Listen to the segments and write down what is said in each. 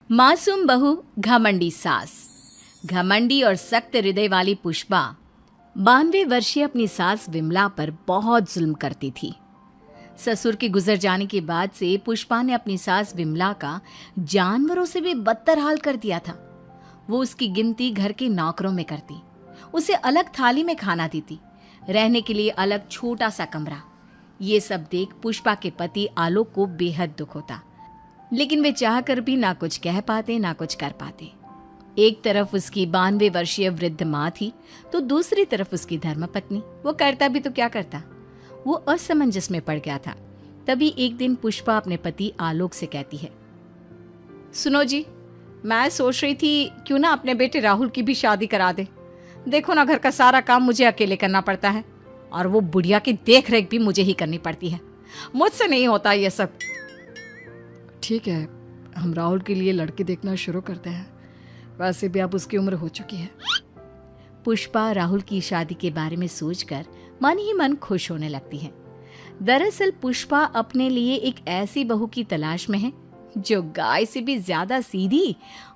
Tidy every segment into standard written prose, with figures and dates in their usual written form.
मासूम बहू घमंडी सास। घमंडी और सख्त हृदय वाली पुष्पा 92 वर्षीय अपनी सास विमला पर बहुत जुल्म करती थी। ससुर के गुजर जाने के बाद से पुष्पा ने अपनी सास विमला का जानवरों से भी बदतर हाल कर दिया था। वो उसकी गिनती घर के नौकरों में करती, उसे अलग थाली में खाना देती, रहने के लिए अलग छोटा सा कमरा। ये सब देख पुष्पा के पति आलोक को बेहद दुख होता, लेकिन वे चाह कर भी ना कुछ कह पाते ना कुछ कर पाते। एक तरफ उसकी 92 वर्षीय वृद्ध माँ थी, तो दूसरी तरफ उसकी धर्मपत्नी। वो करता भी तो क्या करता, वो असमंजस में पड़ गया था। तभी एक दिन पुष्पा अपने पति आलोक से कहती है, सुनो जी, मैं सोच रही थी क्यों ना अपने बेटे राहुल की भी शादी करा दे। देखो ना, घर का सारा काम मुझे अकेले करना पड़ता है और वो बुढ़िया की देख रेख भी मुझे ही करनी पड़ती है। मुझसे नहीं होता ये सब। ठीक है, हम राहुल के लिए लड़के देखना शुरू करते हैं। वैसे भी अब उसकी उम्र हो चुकी है। पुष्पा राहुल की शादी के बारे में सोचकर मन ही मन खुश होने लगती है। दरअसल पुष्पा अपने लिए एक ऐसी बहू की तलाश में है जो गाय से भी ज्यादा सीधी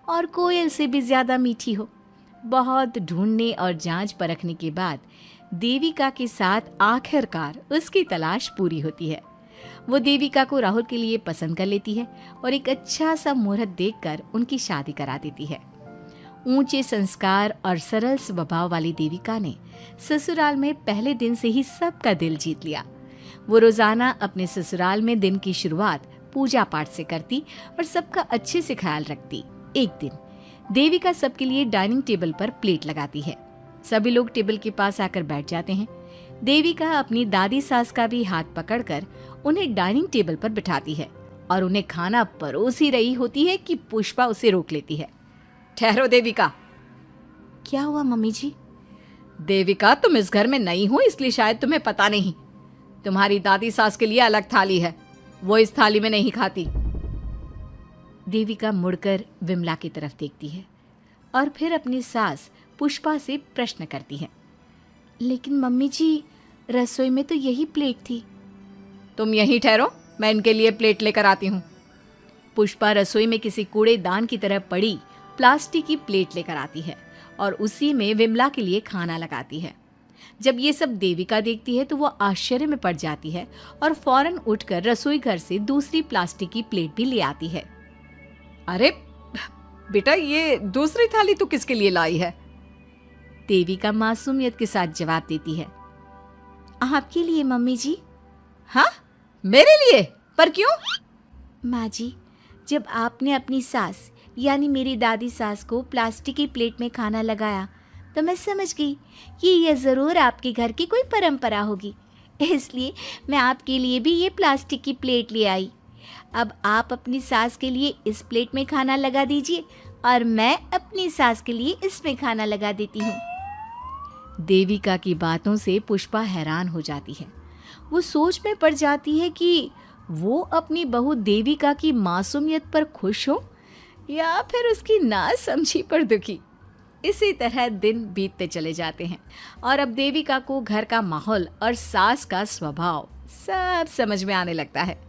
और कोयल से भी ज्यादा मीठी हो। बहुत ढूंढने और जांच परखने के बाद देविका के साथ आखिरकार उसकी तलाश पूरी होती है। वो देविका को राहुल के लिए पसंद कर लेती है और एक अच्छा सा मुहूर्त देखकर उनकी शादी करा देती है। ऊंचे संस्कार और सरल स्वभाव वाली देविका ने ससुराल में पहले दिन से ही सबका दिल जीत लिया। वो रोजाना अपने ससुराल में दिन की शुरुआत पूजा पाठ से करती और सबका अच्छे से ख्याल रखती। एक दिन देविका सबके लिए डाइनिंग टेबल पर प्लेट लगाती है। सभी लोग टेबल के पास आकर बैठ जाते हैं। देविका अपनी दादी सास का भी हाथ पकड़कर उन्हें डाइनिंग टेबल पर बिठाती है और उन्हें खाना परोस ही रही होती है कि पुष्पा उसे रोक लेती है। ठहरो देविका। क्या हुआ मम्मी जी? देविका, तुम इस घर में नई हो इसलिए शायद तुम्हें पता नहीं। तुम्हारी दादी सास के लिए अलग थाली है, वो इस थाली में नहीं खाती। देविका मुड़कर विमला की तरफ देखती है और फिर अपनी सास पुष्पा से प्रश्न करती है, लेकिन मम्मी जी, रसोई में तो यही प्लेट थी। तुम यहीं ठहरो, मैं इनके लिए प्लेट लेकर आती हूँ। पुष्पा रसोई में किसी कूड़ेदान की तरह पड़ी प्लास्टिक की प्लेट लेकर आती है और उसी में विमला के लिए खाना लगाती है। जब ये सब देविका देखती है तो वो आश्चर्य में पड़ जाती है और फौरन उठकर रसोई घर से दूसरी प्लास्टिक की प्लेट भी ले आती है। अरे बेटा, ये दूसरी थाली तो किसके लिए लाई है? देविका मासूमियत के साथ जवाब देती है, आपके लिए मम्मी जी। हाँ, मेरे लिए? पर क्यों? माँ जी, जब आपने अपनी सास यानी मेरी दादी सास को प्लास्टिक की प्लेट में खाना लगाया तो मैं समझ गई कि यह ज़रूर आपके घर की कोई परंपरा होगी, इसलिए मैं आपके लिए भी ये प्लास्टिक की प्लेट ले आई। अब आप अपनी सास के लिए इस प्लेट में खाना लगा दीजिए और मैं अपनी सास के लिए इसमें खाना लगा देती हूँ। देविका की बातों से पुष्पा हैरान हो जाती है। वो सोच में पड़ जाती है कि वो अपनी बहू देविका की मासूमियत पर खुश हो या फिर उसकी नासमझी पर दुखी। इसी तरह दिन बीतते चले जाते हैं और अब देविका को घर का माहौल और सास का स्वभाव सब समझ में आने लगता है।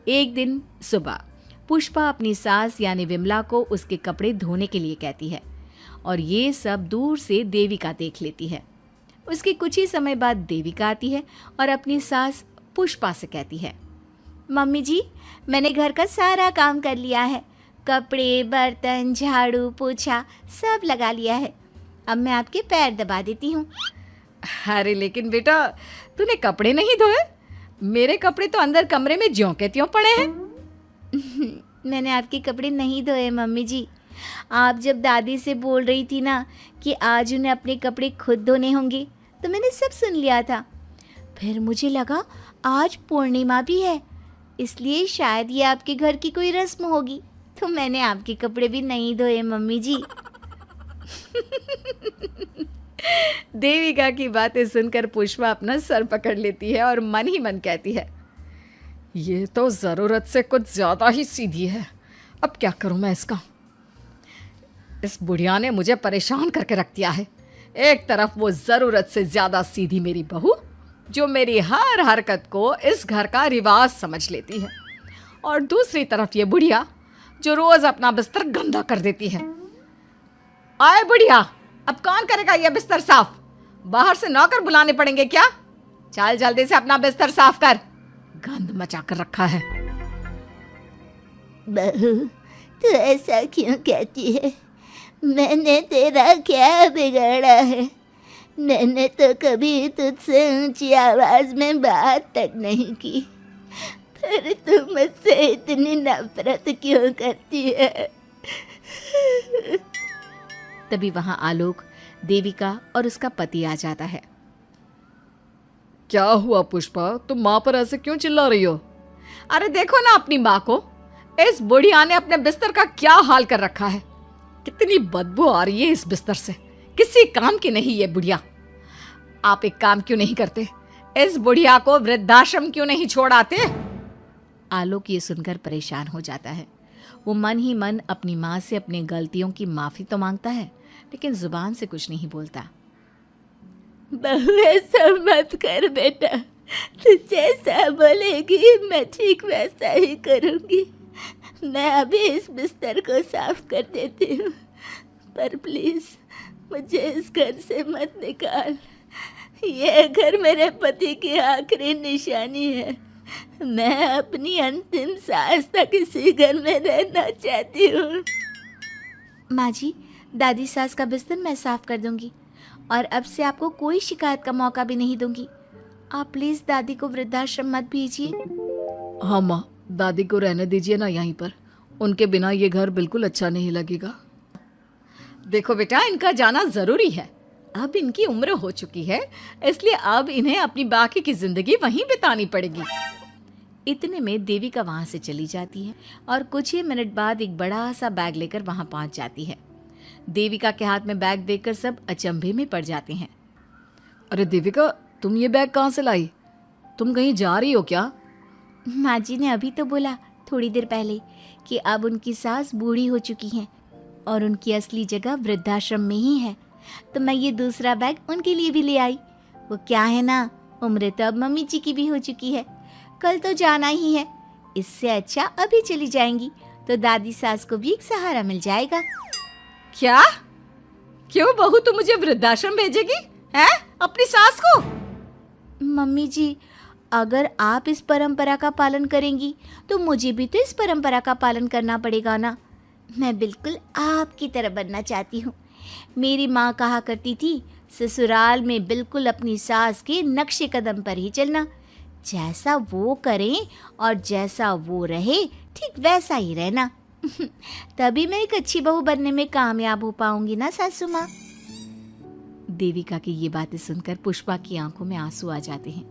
एक दिन सुबह पुष्पा अपनी सास यानी विमला को उसके कपड़े धोने के लिए कहती है और ये सब दूर से देविका देख लेती है। उसके कुछ ही समय बाद देविका आती है और अपनी सास पुष्पा से कहती है, मम्मी जी, मैंने घर का सारा काम कर लिया है। कपड़े, बर्तन, झाड़ू, पोछा सब लगा लिया है। अब मैं आपके पैर दबा देती हूँ। अरे लेकिन बेटा, तूने कपड़े नहीं धोए? मेरे कपड़े तो अंदर कमरे में ज्यों के त्यों पड़े हैं। मैंने आपके कपड़े नहीं धोए मम्मी जी। आप जब दादी से बोल रही थी ना कि आज उन्हें अपने कपड़े खुद धोने होंगे, तो मैंने सब सुन लिया था। फिर मुझे लगा आज पूर्णिमा भी है, इसलिए शायद ये आपके घर की कोई रस्म होगी, तो मैंने आपके कपड़े भी नहीं धोए मम्मी जी। देविका की बातें सुनकर पुष्पा अपना सर पकड़ लेती है और मन ही मन कहती है, ये तो ज़रूरत से कुछ ज़्यादा ही सीधी है। अब क्या करूं मैं इसका? इस बुढ़िया ने मुझे परेशान करके रख दिया है। एक तरफ वो ज़रूरत से ज़्यादा सीधी मेरी बहू, जो मेरी हर हरकत को इस घर का रिवाज समझ लेती है, और दूसरी तरफ ये बुढ़िया जो रोज अपना बिस्तर गंदा कर देती है। आए बुढ़िया, अब कौन करेगा ये बिस्तर साफ? बाहर से नौकर बुलाने पड़ेंगे क्या? चल जल्दी से अपना बिस्तर साफ कर, गंद मचा कर रखा है। बहू, तू ऐसा क्यों कहती है? मैंने तेरा क्या बिगाड़ा है? मैंने तो कभी तुझसे ऊंची आवाज में बात तक नहीं की, फिर तू मुझसे इतनी नफरत क्यों करती है? तभी वहां आलोक, देविका और उसका पति आ जाता है। क्या हुआ पुष्पा, तुम माँ पर ऐसे क्यों चिल्ला रही हो? अरे देखो ना अपनी माँ को, इस बुढ़िया ने अपने बिस्तर का क्या हाल कर रखा है। कितनी बदबू आ रही है इस बिस्तर से, किसी काम की नहीं ये बुढ़िया। आप एक काम क्यों नहीं करते, इस बुढ़िया को वृद्धाश्रम क्यों नहीं छोड़ आते? आलोक ये सुनकर परेशान हो जाता है। वो मन ही मन अपनी माँ से अपनी गलतियों की माफी तो मांगता है, लेकिन जुबान से कुछ नहीं बोलता। बहू, ऐसा मत कर बेटा, तू जैसा बोलेगी मैं ठीक वैसा ही करूँगी। मैं अभी इस बिस्तर को साफ कर देती हूँ, पर प्लीज मुझे इस घर से मत निकाल। यह घर मेरे पति की आखिरी निशानी है। मैं अपनी अंतिम सांस तक इसी घर में रहना चाहती हूँ। माँ जी, दादी सास का बिस्तर मैं साफ कर दूंगी और अब से आपको कोई शिकायत का मौका भी नहीं दूंगी। आप प्लीज दादी को वृद्धाश्रम मत भेजिए। हाँ माँ, दादी को रहने दीजिए ना यहीं पर, उनके बिना ये घर बिल्कुल अच्छा नहीं लगेगा। देखो बेटा, इनका जाना जरूरी है, अब इनकी उम्र हो चुकी है, इसलिए अब इन्हें अपनी बाकी की जिंदगी वहीं बितानी पड़ेगी। इतने में देविका वहां से चली जाती है और कुछ ही मिनट बाद एक बड़ा सा बैग लेकर वहां पहुंच जाती है। देविका के हाथ में बैग देखकर सब अचंभे में पड़ जाते हैं। अरे देविका, तुम ये बैग कहाँ से लाई? तुम कहीं जा रही हो क्या? माँ जी ने अभी तो बोला थोड़ी देर पहले कि अब उनकी सास बूढ़ी हो चुकी हैं और उनकी असली जगह वृद्धाश्रम में ही है, तो मैं ये दूसरा बैग उनके लिए भी ले आई। वो क्या है ना, उम्र तो अब मम्मी जी की भी हो चुकी है, कल तो जाना ही है। इससे अच्छा अभी चली जाएंगी तो दादी सास को भी एक सहारा मिल जाएगा। क्या? क्यों बहू, तू मुझे वृद्धाश्रम भेजेगी हैं, अपनी सास को? मम्मी जी, अगर आप इस परंपरा का पालन करेंगी तो मुझे भी तो इस परंपरा का पालन करना पड़ेगा ना। मैं बिल्कुल आपकी तरह बनना चाहती हूँ। मेरी माँ कहा करती थी, ससुराल में बिल्कुल अपनी सास के नक्शे कदम पर ही चलना, जैसा वो करें और जैसा वो रहे ठीक वैसा ही रहना। तभी मैं एक अच्छी बहू बनने में कामयाब हो पाऊंगी ना सासू माँ। देविका की ये बातें सुनकर पुष्पा की आंखों में आंसू आ जाते हैं।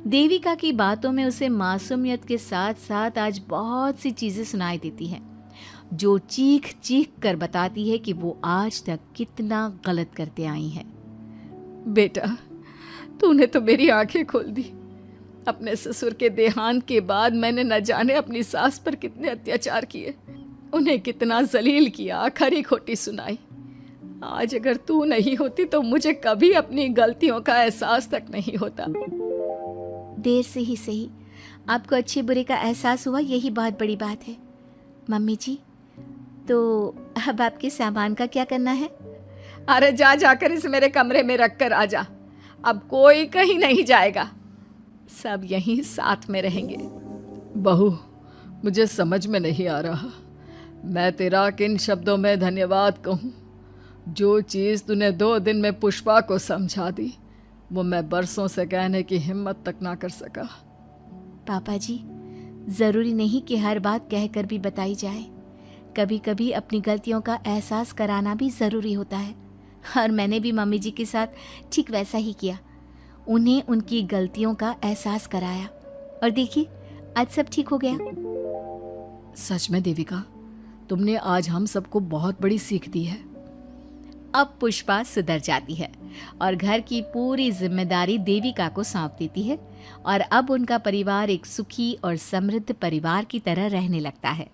देविका की बातों में उसे मासूमियत के साथ साथ आज बहुत सी चीजें सुनाई देती हैं, जो चीख चीख कर बताती है कि वो आज तक कितना गलत करते आई है। बेटा, तूने तो मेरी आंखें खोल दी। अपने ससुर के देहांत के बाद मैंने न जाने अपनी सास पर कितने अत्याचार किए, उन्हें कितना जलील किया, खरी खोटी सुनाई। आज अगर तू नहीं होती तो मुझे कभी अपनी गलतियों का एहसास तक नहीं होता। देर से ही सही, आपको अच्छे बुरे का एहसास हुआ, यही बहुत बड़ी बात है। मम्मी जी, तो अब आपके सामान का क्या करना है? अरे जा जाकर इसे मेरे कमरे में रख कर आ जा, अब कोई कहीं नहीं जाएगा, सब यहीं साथ में रहेंगे। बहू, मुझे समझ में नहीं आ रहा मैं तेरा किन शब्दों में धन्यवाद कहूँ। जो चीज़ तूने 2 दिन में पुष्पा को समझा दी, वो मैं बरसों से कहने की हिम्मत तक ना कर सका। पापा जी, ज़रूरी नहीं कि हर बात कहकर भी बताई जाए, कभी कभी अपनी गलतियों का एहसास कराना भी ज़रूरी होता है। और मैंने भी मम्मी जी के साथ ठीक वैसा ही किया, उन्हें उनकी गलतियों का एहसास कराया और देखिए आज सब ठीक हो गया। सच में देविका, तुमने आज हम सबको बहुत बड़ी सीख दी है। अब पुष्पा सुधर जाती है और घर की पूरी जिम्मेदारी देविका को सौंप देती है और अब उनका परिवार एक सुखी और समृद्ध परिवार की तरह रहने लगता है।